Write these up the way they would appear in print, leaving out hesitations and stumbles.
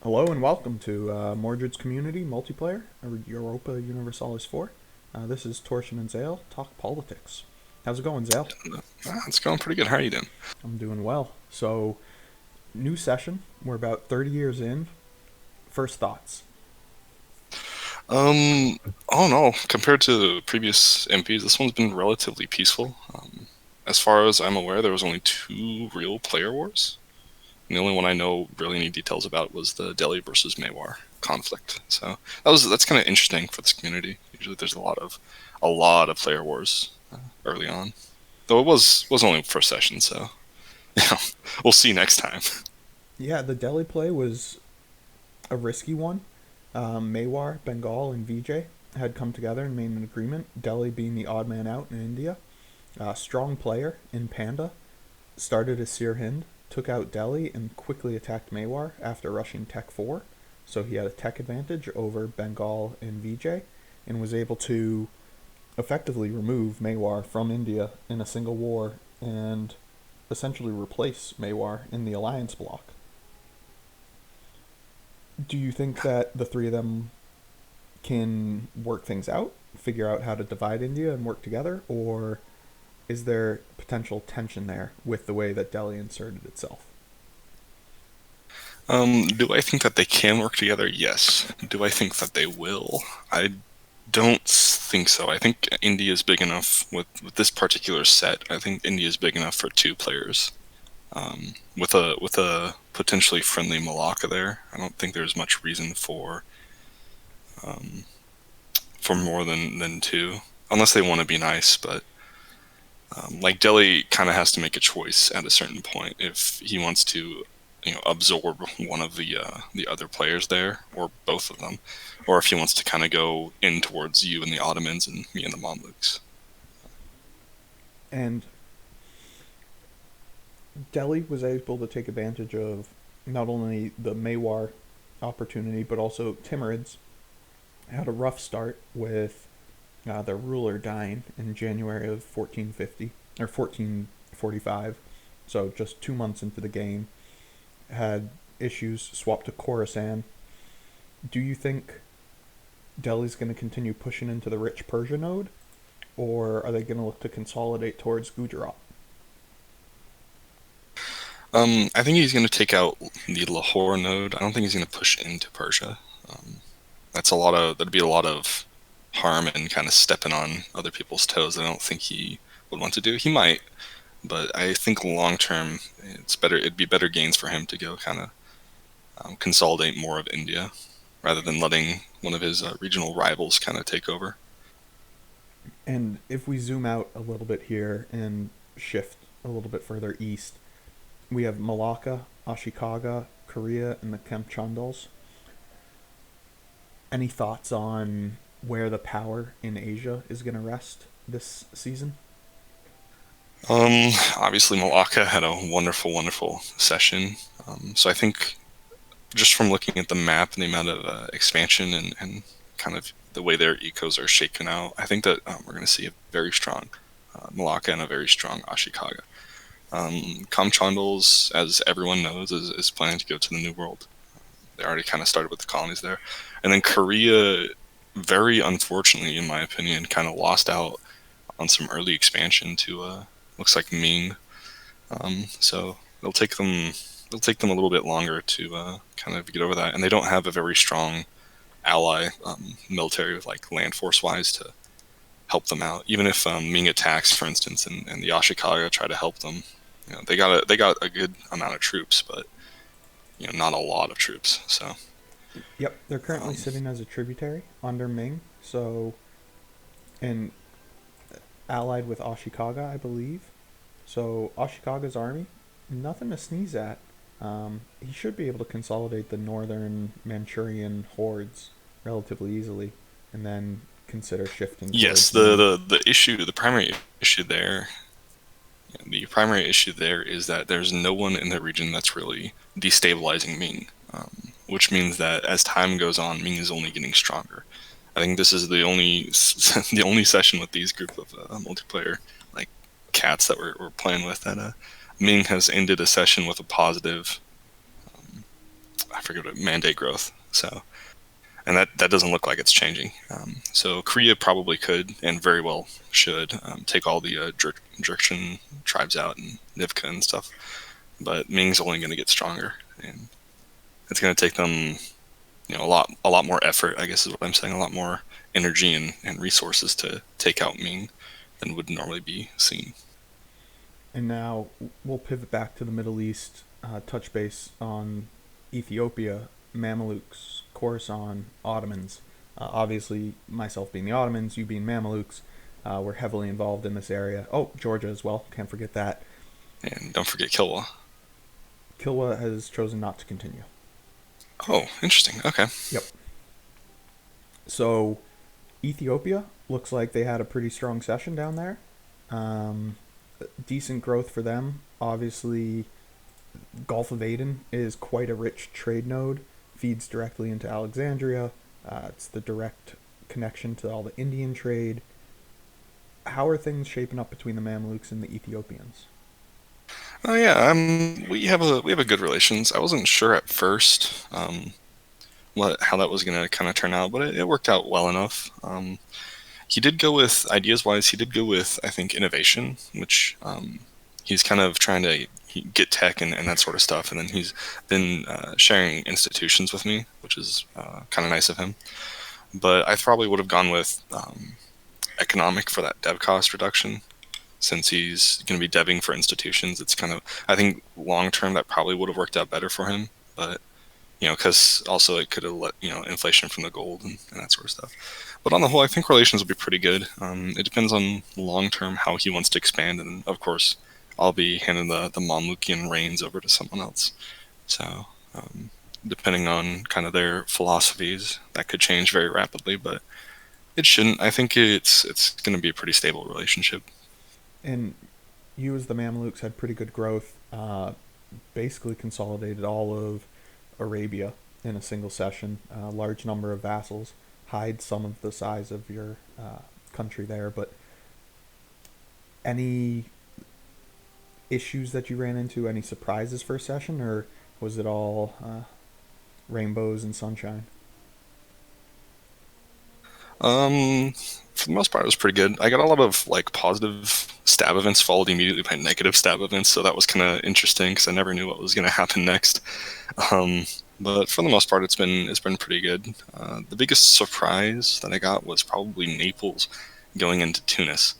Hello and welcome to Mordred's Community Multiplayer, Europa Universalis 4. This is Torsion and Zale, Talk Politics. How's it going, Zale? It's going pretty good. How are you doing? I'm doing well. So, new session. We're about 30 years in. First thoughts. Um, oh no, compared to the previous MPs, this one's been relatively peaceful. As far as I'm aware, there was only two real player wars. And the only one I know really any details about was the Delhi versus Mewar conflict. So that's kind of interesting for this community. Usually, there's a lot of player wars early on. Though it was only first session, so yeah, we'll see next time. Yeah, the Delhi play was a risky one. Mewar, Bengal, and Vijay had come together and made an agreement, Delhi being the odd man out in India. Strong player in Panda started as Sirhind, took out Delhi, and quickly attacked Mewar after rushing Tech 4. So he had a tech advantage over Bengal and Vijay and was able to effectively remove Mewar from India in a single war and essentially replace Mewar in the alliance bloc. Do you think that the three of them can work things out, figure out how to divide India and work together, or is there potential tension there with the way that Delhi inserted itself? Do I think that they can work together? Yes. Do I think that they will? I don't think so. I think India is big enough with this particular set. I think India is big enough for two players. With a potentially friendly Malacca there, I don't think there's much reason um, for more than two, unless they want to be nice. But like Delhi kind of has to make a choice at a certain point if he wants to, absorb one of the other players there, or both of them, or if he wants to kind of go in towards you and the Ottomans and me and the Mamluks. And Delhi was able to take advantage of not only the Mewar opportunity, but also Timurids had a rough start with their ruler dying in January of 1450 or 1445. So just 2 months into the game, had issues, swapped to Khorasan. Do you think Delhi's going to continue pushing into the rich Persia node, or are they going to look to consolidate towards Gujarat? I think he's going to take out the Lahore node. I don't think he's going to push into Persia. Um, that'd be a lot of harm and kind of stepping on other people's toes. I don't think he would want to do. He might, but I think long term, it's better. It'd be better gains for him to go kind of consolidate more of India rather than letting one of his regional rivals kind of take over. And if we zoom out a little bit here and shift a little bit further east, we have Malacca, Ashikaga, Korea, and the Kempchandals. Any thoughts on where the power in Asia is going to rest this season? Obviously, Malacca had a wonderful, wonderful session. So I think just from looking at the map and the amount of expansion and kind of the way their ecos are shaken out, I think that we're going to see a very strong Malacca and a very strong Ashikaga. Kamchandals, as everyone knows, is planning to go to the New World. They already kind of started with the colonies there. And then Korea, very unfortunately, in my opinion, kind of lost out on some early expansion to looks like Ming. So it'll take them a little bit longer to kind of get over that, and they don't have a very strong ally military, like land force wise, to help them out. Even if Ming attacks, for instance, and the Ashikaga try to help them, they got a good amount of troops, but not a lot of troops. So Yep, they're currently um, sitting as a tributary under Ming, so and allied with Ashikaga, I believe. So Ashikaga's army, nothing to sneeze at. He should be able to consolidate the northern Manchurian hordes relatively easily, and then consider shifting yes, towards the, Ming. the issue, the primary issue there The primary issue there is that there's no one in the region that's really destabilizing Ming, which means that as time goes on, Ming is only getting stronger. I think this is the only the only session with these group of multiplayer like cats that we're playing with that Ming has ended a session with a positive I forget what mandate growth. So, and that doesn't look like it's changing. So Korea probably could and very well should take all the Jurchen tribes out and Nivka and stuff. But Ming's only going to get stronger, and it's going to take them, a lot more effort. I guess is what I'm saying. A lot more energy and resources to take out Ming than would normally be seen. And now we'll pivot back to the Middle East, touch base on Ethiopia, Mamelukes, Khorasan, Ottomans. Obviously, myself being the Ottomans, you being Mamelukes, we're heavily involved in this area. Oh, Georgia as well, can't forget that. And don't forget Kilwa. Kilwa has chosen not to continue. Oh, interesting. Okay. Yep. So, Ethiopia looks like they had a pretty strong session down there. Um, Decent growth for them. Obviously, Gulf of Aden is quite a rich trade node, feeds directly into Alexandria. It's the direct connection to all the Indian trade. How are things shaping up between the Mamluks and the Ethiopians? Oh yeah. We have a good relations. I wasn't sure at first what how that was gonna kind of turn out, but it worked out well enough. He did go with ideas wise. He did go with I think innovation, which he's kind of trying to get tech and that sort of stuff. And then he's been sharing institutions with me, which is kind of nice of him. But I probably would have gone with economic for that dev cost reduction. Since he's going to be deving for institutions, it's kind of, I think long term that probably would have worked out better for him. But because also it could have let inflation from the gold and that sort of stuff. But on the whole, I think relations will be pretty good. It depends on long term how he wants to expand, and of course, I'll be handing the Mamlukian reins over to someone else. So, depending on kind of their philosophies, that could change very rapidly, but it shouldn't. I think it's going to be a pretty stable relationship. And you, as the Mamluks, had pretty good growth. Basically, consolidated all of Arabia in a single session. A large number of vassals hide some of the size of your country there. But any issues that you ran into? Any surprises for a session, or was it all rainbows and sunshine? Um, for the most part, it was pretty good. I got a lot of like positive stab events followed immediately by negative stab events, so that was kind of interesting because I never knew what was going to happen next. Um, but for the most part, it's been pretty good. The biggest surprise that I got was probably Naples going into Tunis,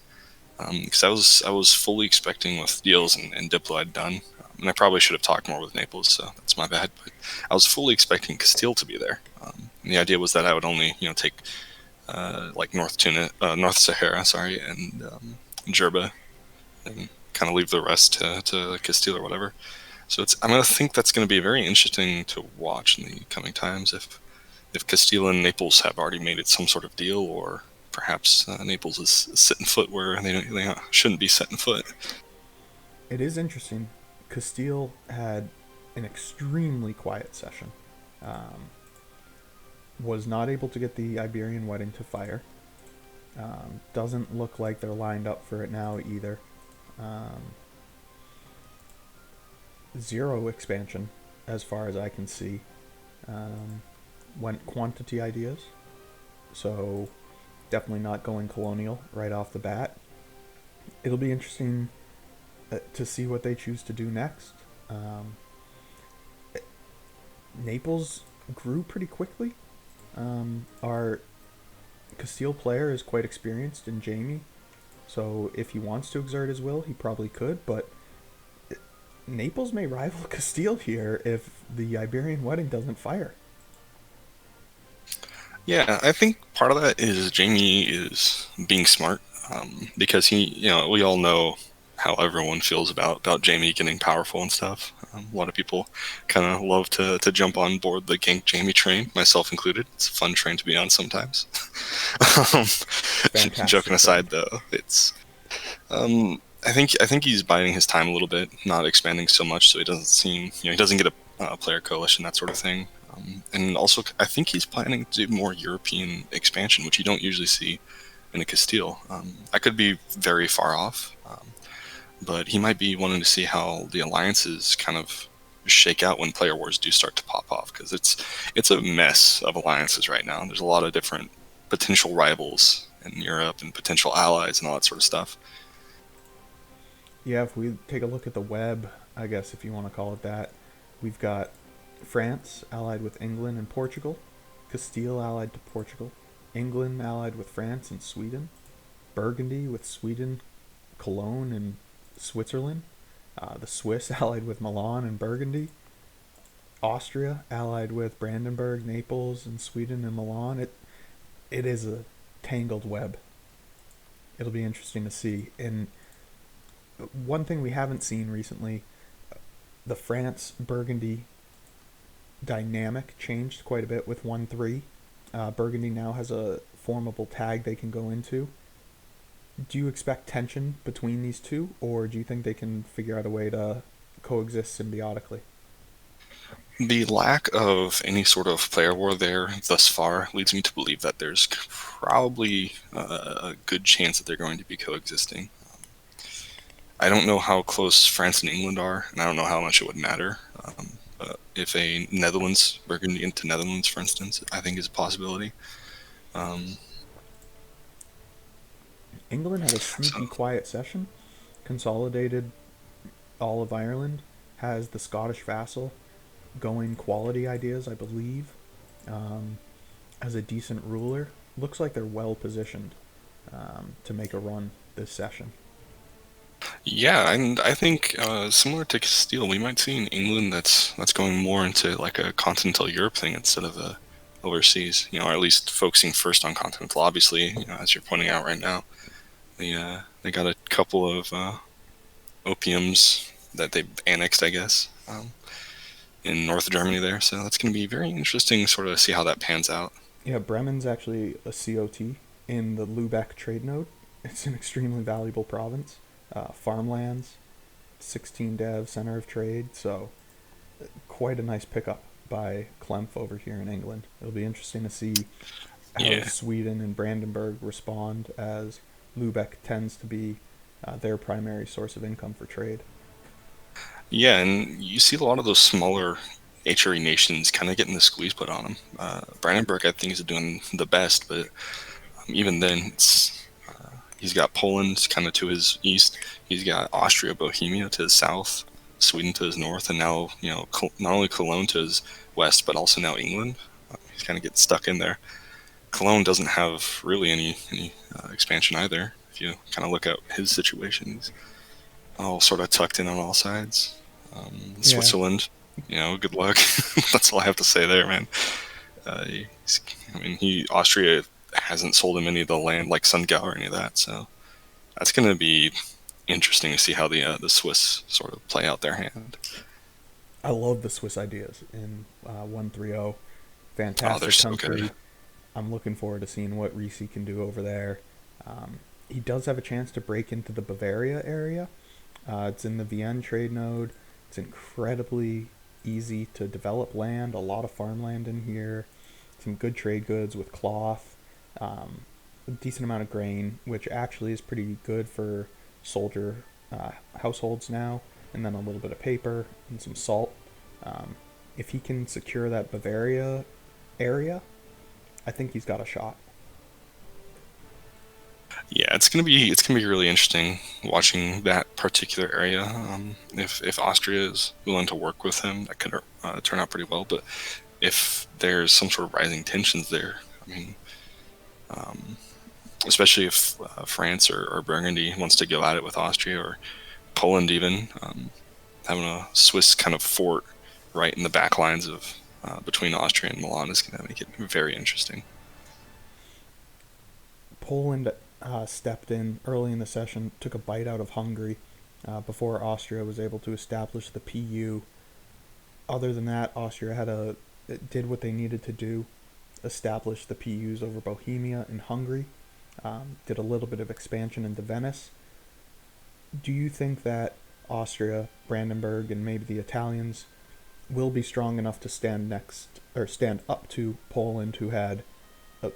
because I was fully expecting with deals and Diplo I'd done, and I probably should have talked more with Naples, so that's my bad. But I was fully expecting Castile to be there, and the idea was that I would only take like North Sahara, sorry, and Jerba, and kind of leave the rest to Castile or whatever. So I'm gonna think that's gonna be very interesting to watch in the coming times if Castile and Naples have already made it some sort of deal, or perhaps Naples is setting foot where they shouldn't be setting foot. It is interesting. Castile had an extremely quiet session. Um, was not able to get the Iberian wedding to fire. Doesn't look like they're lined up for it now either. Um, Zero expansion, as far as I can see. Um, Went quantity ideas, so definitely not going colonial right off the bat. It'll be interesting to see what they choose to do next. Um, Naples grew pretty quickly. Our Castile player is quite experienced in Jamie, so if he wants to exert his will, he probably could, but Naples may rival Castile here if the Iberian wedding doesn't fire. Yeah, I think part of that is Jamie is being smart, because we all know how everyone feels about Jamie getting powerful and stuff. A lot of people kind of love to jump on board the gank Jamie train, myself included. It's a fun train to be on sometimes. um, Joking Fantastic train. aside, though, it's I think he's biding his time a little bit, not expanding so much, so he doesn't seem he doesn't get a player coalition, that sort of thing. And also, I think he's planning to do more European expansion, which you don't usually see in a Castile. I could be very far off, but he might be wanting to see how the alliances kind of shake out when player wars do start to pop off, because it's a mess of alliances right now. There's a lot of different potential rivals in Europe and potential allies and all that sort of stuff. Yeah, if we take a look at the web, I guess if you want to call it that, we've got France allied with England and Portugal, Castile allied to Portugal, England allied with France and Sweden, Burgundy with Sweden, Cologne and Switzerland, the Swiss allied with Milan and Burgundy, Austria allied with Brandenburg, Naples, and Sweden and Milan. It is a tangled web. It'll be interesting to see. And one thing we haven't seen recently, the France Burgundy dynamic changed quite a bit with 1-3. Burgundy now has a formable tag they can go into. Do you expect tension between these two, or do you think they can figure out a way to coexist symbiotically? The lack of any sort of player war there thus far leads me to believe that there's probably a good chance that they're going to be coexisting. I don't know how close France and England are, and I don't know how much it would matter. But if a Netherlands, Burgundy into Netherlands, for instance, I think is a possibility. Um, England had a so sneaky quiet session, consolidated all of Ireland, has the Scottish vassal going quality ideas, I believe, um, as a decent ruler. Looks like they're well positioned to make a run this session. yeah, and I think similar to Castile, we might see an England that's going more into like a continental Europe thing instead of a overseas. Or at least focusing first on continental. Obviously, as you're pointing out right now, they got a couple of opiums that they annexed, I guess, in North Germany there. So that's going to be very interesting, sort of see how that pans out. Yeah, Bremen's actually a COT in the Lubeck trade node. It's an extremely valuable province. Farmlands, 16 dev, center of trade, so quite a nice pickup by Klemp over here in England. It'll be interesting to see how Yeah, Sweden and Brandenburg respond, as Lubeck tends to be their primary source of income for trade. yeah, and you see a lot of those smaller HRE nations kind of getting the squeeze put on them. Brandenburg, I think, is doing the best, but even then, he's got Poland kind of to his east. He's got Austria, Bohemia to his south, Sweden to his north, and now not only Cologne to his west, but also now England. He's kind of getting stuck in there. Cologne doesn't have really any expansion either. If you kind of look at his situation, he's all sort of tucked in on all sides. Yeah, Switzerland, good luck. That's all I have to say there, man. Uh, I mean, he Austria hasn't sold him any of the land like Sungao or any of that, so that's going to be interesting to see how the Swiss sort of play out their hand. I love the Swiss ideas in 130. Oh, they're Fantastic so good. country. I'm looking forward to seeing what Risi can do over there. He does have a chance to break into the Bavaria area. It's in the Vienne trade node. It's incredibly easy to develop land, a lot of farmland in here, some good trade goods with cloth, a decent amount of grain, which actually is pretty good for soldier households now, and then a little bit of paper and some salt. Um, if he can secure that Bavaria area, I think he's got a shot. Yeah, it's gonna be really interesting watching that particular area. If Austria is willing to work with him, that could turn out pretty well. But if there's some sort of rising tensions there, I mean, um, especially if France or Burgundy wants to go at it with Austria or Poland, even having a Swiss kind of fort right in the back lines of between Austria and Milan is going to make it very interesting. Poland stepped in early in the session, took a bite out of Hungary before Austria was able to establish the PU. Other than that, Austria did what they needed to do, establish the PUs over Bohemia and Hungary, did a little bit of expansion into Venice. Do you think that Austria, Brandenburg, and maybe the Italians will be strong enough to stand up to Poland, who had a,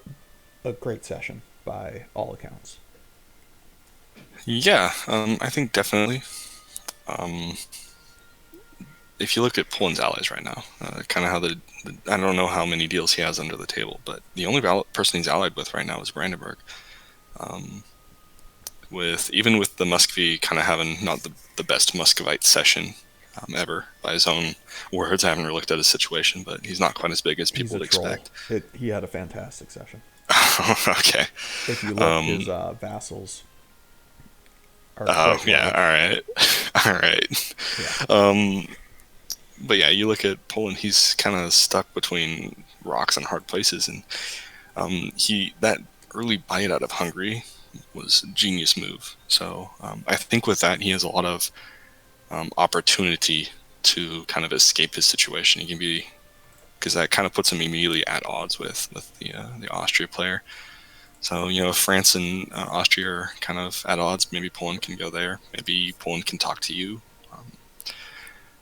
a great session by all accounts? Yeah, I think definitely. Um, if you look at Poland's allies right now, kind of how I don't know how many deals he has under the table, but the only person he's allied with right now is Brandenburg. Um, with even with the Muscovy kind of having not the best Muscovite session ever by his own words. I haven't really looked at his situation, but he's not quite as big as He's people a would troll. expect. He had a fantastic session. Okay. If you look, his Um, vassals are oh quite yeah. All large. right. All right. Yeah, Um, but yeah, you look at Poland. He's kind of stuck between rocks and hard places, and he that early bite out of Hungary was a genius move. So I think with that, he has a lot of opportunity to kind of escape his situation. He can be because that kind of puts him immediately at odds with the Austria player. So if France and Austria are kind of at odds, maybe Poland can go there. Maybe Poland can talk to you, um,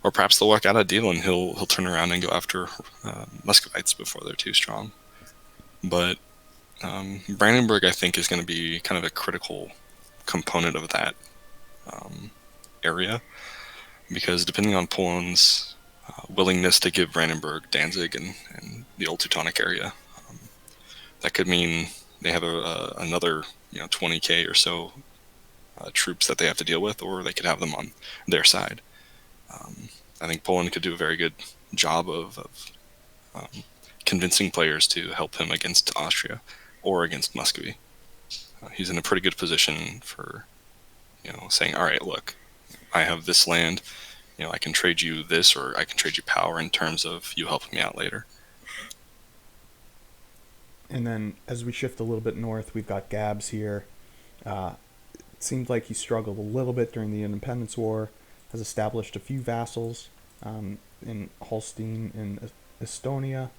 or perhaps they'll work out a deal and he'll turn around and go after Muscovites before they're too strong. But Brandenburg, I think, is going to be kind of a critical component of that um, area because depending on Poland's willingness to give Brandenburg Danzig and the old Teutonic area, um, that could mean they have another 20K or so troops that they have to deal with, or they could have them on their side. Um, I think Poland could do a very good job of um, convincing players to help him against Austria or against Muscovy. He's in a pretty good position for saying, all right, look, I have this land. I can trade you this, or I can trade you power in terms of you helping me out later. and then as we shift a little bit north, we've got Gabs here. It seems like he struggled a little bit during the Independence War. Has established a few vassals in Holstein and Estonia.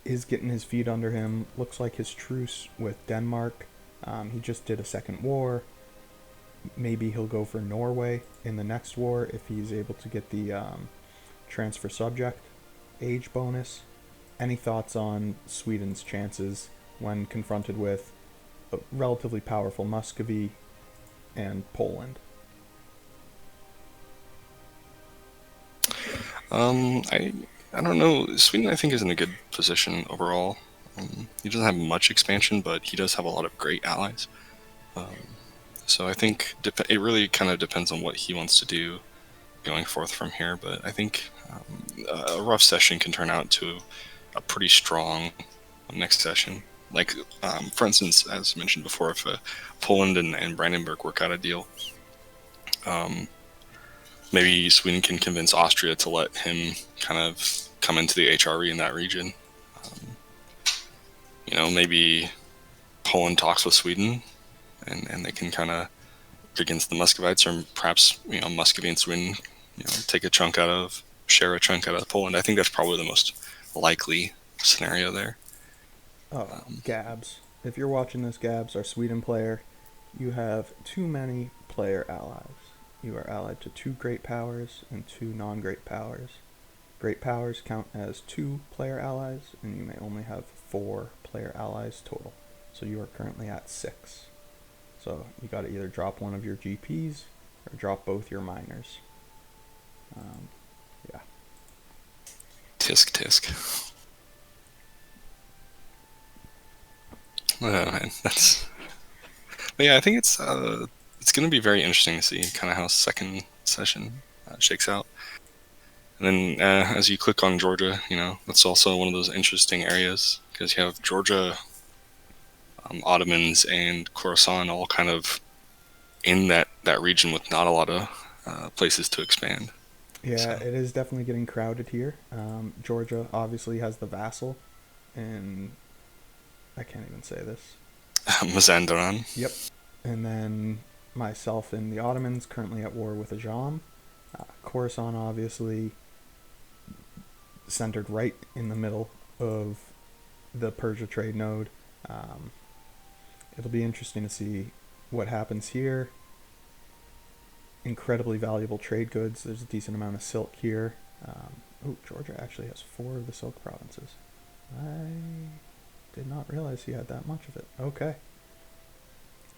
Is getting his feet under him. Looks like his truce with Denmark. He just did a second war. Maybe he'll go for Norway in the next war if he's able to get the transfer subject age bonus. Any thoughts on Sweden's chances when confronted with a relatively powerful Muscovy and Poland? I don't know. Sweden, I think, is in a good position overall. He doesn't have much expansion, but he does have a lot of great allies. Um, so I think it really kind of depends on what he wants to do going forth from here. But I think a rough session can turn out to a pretty strong next session. Like, for instance, as mentioned before, if Poland and Brandenburg work out a deal, um, maybe Sweden can convince Austria to let him kind of come into the HRE in that region. Um, maybe Poland talks with Sweden, and they can kind of against the Muscovites, or perhaps Muscovy and Sweden, share a chunk out of Poland. I think that's probably the most likely scenario there. Oh, Gabs. If you're watching this, Gabs, our Sweden player, you have too many player allies. You are allied to two great powers and two non-great powers. Great powers count as two player allies, and you may only have 4 player allies total. So you are currently at 6. So you got to either drop one of your GPs or drop both your miners. Yeah. Tisk tisk. Man, that's. But yeah, I think it's going to be very interesting to see kind of how second session shakes out. And then as you click on Georgia, that's also one of those interesting areas because you have Georgia, Ottomans, and Khorasan all kind of in that region with not a lot of places to expand. Yeah, So it is definitely getting crowded here. Georgia obviously has the vassal, and I can't even say this. Mazandaran. Yep. And then myself and the Ottomans currently at war with Ajam. Khorasan obviously centered right in the middle of the Persia trade node. Um, it'll be interesting to see what happens here. Incredibly valuable trade goods. There's a decent amount of silk here. Georgia actually has 4 of the silk provinces. I did not realize he had that much of it. Okay.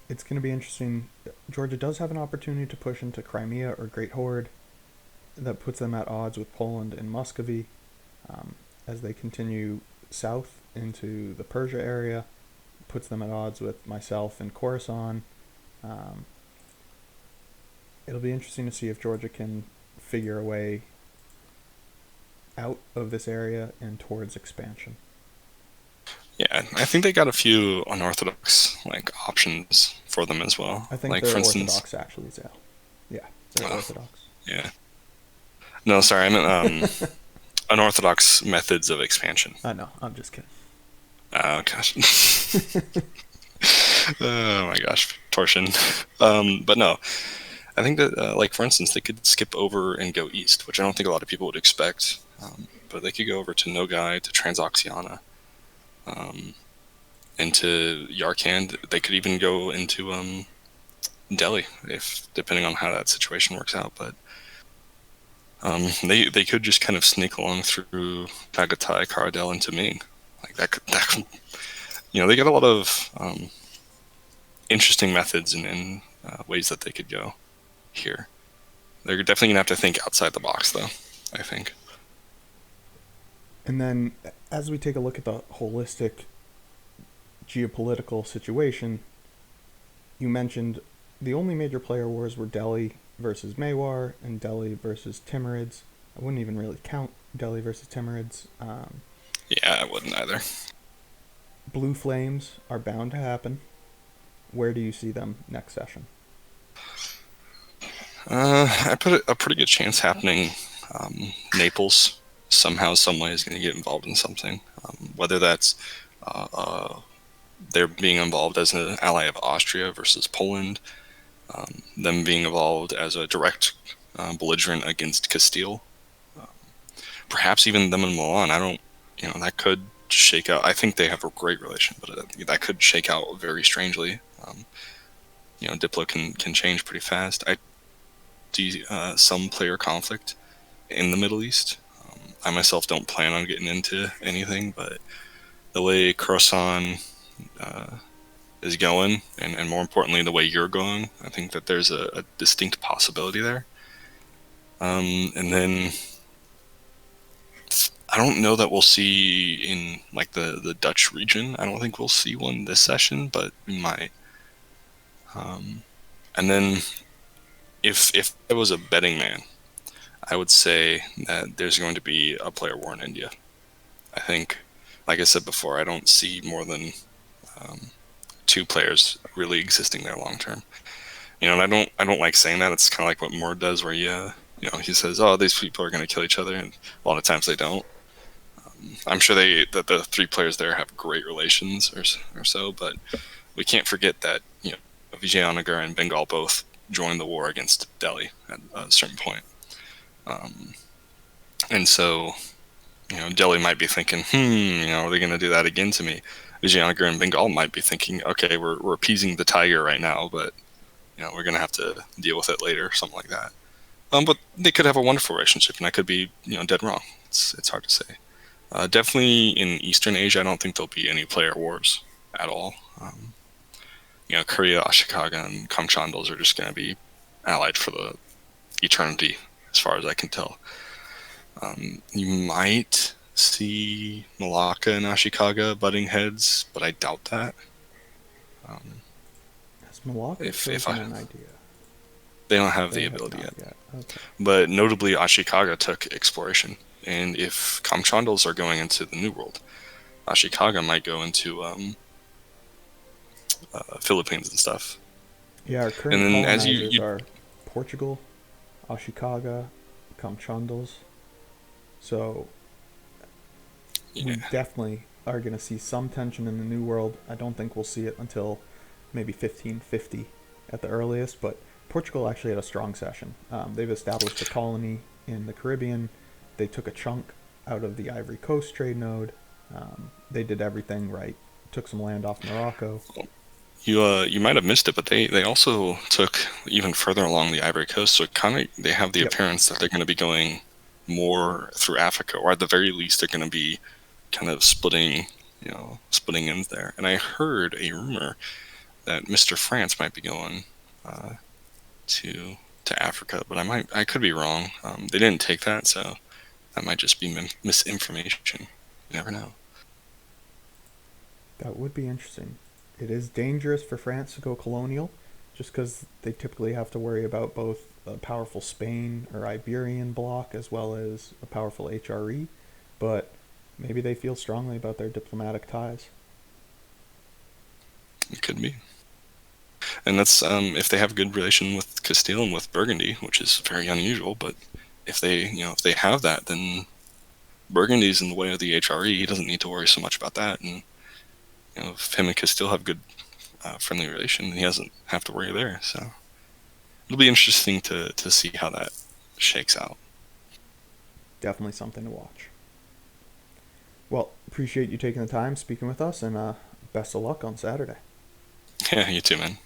It's going to be interesting. Georgia does have an opportunity to push into Crimea or Great Horde. that puts them at odds with Poland and Muscovy um, as they continue south into the Persia area. Puts them at odds with myself and Khorasan. Um, it'll be interesting to see if Georgia can figure a way out of this area and towards expansion. Yeah, I think they got a few unorthodox like options for them as well. I think Like for they're instance, Orthodox, actually, Zale. Yeah, they're oh, Orthodox. yeah, no, sorry, I meant unorthodox methods of expansion. I know, I'm just kidding. Oh gosh. Oh my gosh, torsion. But no, I think that, like for instance, they could skip over and go east, which I don't think a lot of people would expect. But they could go over to Nogai, to Transoxiana, um, into Yarkand. They could even go into Delhi, if depending on how that situation works out. But they could just kind of sneak along through Tagatai, Karadel, into Ming. Like that could, they got a lot of interesting methods and ways that they could go here. They're definitely gonna have to think outside the box, though, I think. And then, as we take a look at the holistic geopolitical situation, you mentioned the only major player wars were Delhi versus Mewar and Delhi versus Timurids. I wouldn't even really count Delhi versus Timurids. Yeah, I wouldn't either. Blue Flames are bound to happen. Where do you see them next session? I put a pretty good chance happening. Naples somehow, some way is going to get involved in something. Whether that's they're being involved as an ally of Austria versus Poland, them being involved as a direct belligerent against Castile, perhaps even them and Milan. I don't, that could shake out. I think they have a great relation, but that could shake out very strangely. Diplo can change pretty fast. I see some player conflict in the Middle East. I myself don't plan on getting into anything, but the way Khorasan is going, and more importantly, the way you're going, I think that there's a distinct possibility there. And then I don't know that we'll see in like the Dutch region. I don't think we'll see one this session, but we might. And then if I was a betting man, I would say that there's going to be a player war in India. I think, like I said before, I don't see more than two players really existing there long term. And I don't like saying that. It's kind of like what Mord does, where he says, "Oh, these people are going to kill each other," and a lot of times they don't. I'm sure that the three players there have great relations or so, but we can't forget that Vijayanagar and Bengal both joined the war against Delhi at a certain point. And so, Delhi might be thinking, are they going to do that again to me? Vijayanagar and Bengal might be thinking, okay, we're appeasing the tiger right now, but we're going to have to deal with it later, something like that. But they could have a wonderful relationship, and I could be, dead wrong. It's hard to say. Definitely in Eastern Asia, I don't think there'll be any player wars at all. Korea, Ashikaga, and Kamchandals are just going to be allied for the eternity, as far as I can tell. You might see Malacca and Ashikaga butting heads, but I doubt that. Has Malacca chosen an idea? They don't have the ability yet. Okay. But notably, Ashikaga took exploration, and if Kamchandals are going into the New World, Ashikaga might go into Philippines and stuff. Yeah, our current colonizers are Portugal, Ashikaga, Kamchandals. So we definitely are going to see some tension in the New World. I don't think we'll see it until maybe 1550 at the earliest, but Portugal actually had a strong session. They've established a colony in the Caribbean. They took a chunk out of the Ivory Coast trade node. They did everything right. Took some land off Morocco. You might have missed it, but they also took even further along the Ivory Coast. So they have the appearance that they're going to be going more through Africa, or at the very least, they're going to be kind of splitting ends there. And I heard a rumor that Mr. France might be going to to Africa, but I could be wrong. They didn't take that, so that might just be misinformation. You never know. That would be interesting. It is dangerous for France to go colonial, just because they typically have to worry about both a powerful Spain or Iberian bloc as well as a powerful HRE, but maybe they feel strongly about their diplomatic ties. It could be. And that's if they have a good relation with Castile and with Burgundy, which is very unusual. But if they have that, then Burgundy's in the way of the HRE. He doesn't need to worry so much about that. And if him and Castile have good friendly relation, he doesn't have to worry there. So it'll be interesting to see how that shakes out. Definitely something to watch. Well, appreciate you taking the time speaking with us, and best of luck on Saturday. Yeah, you too, man.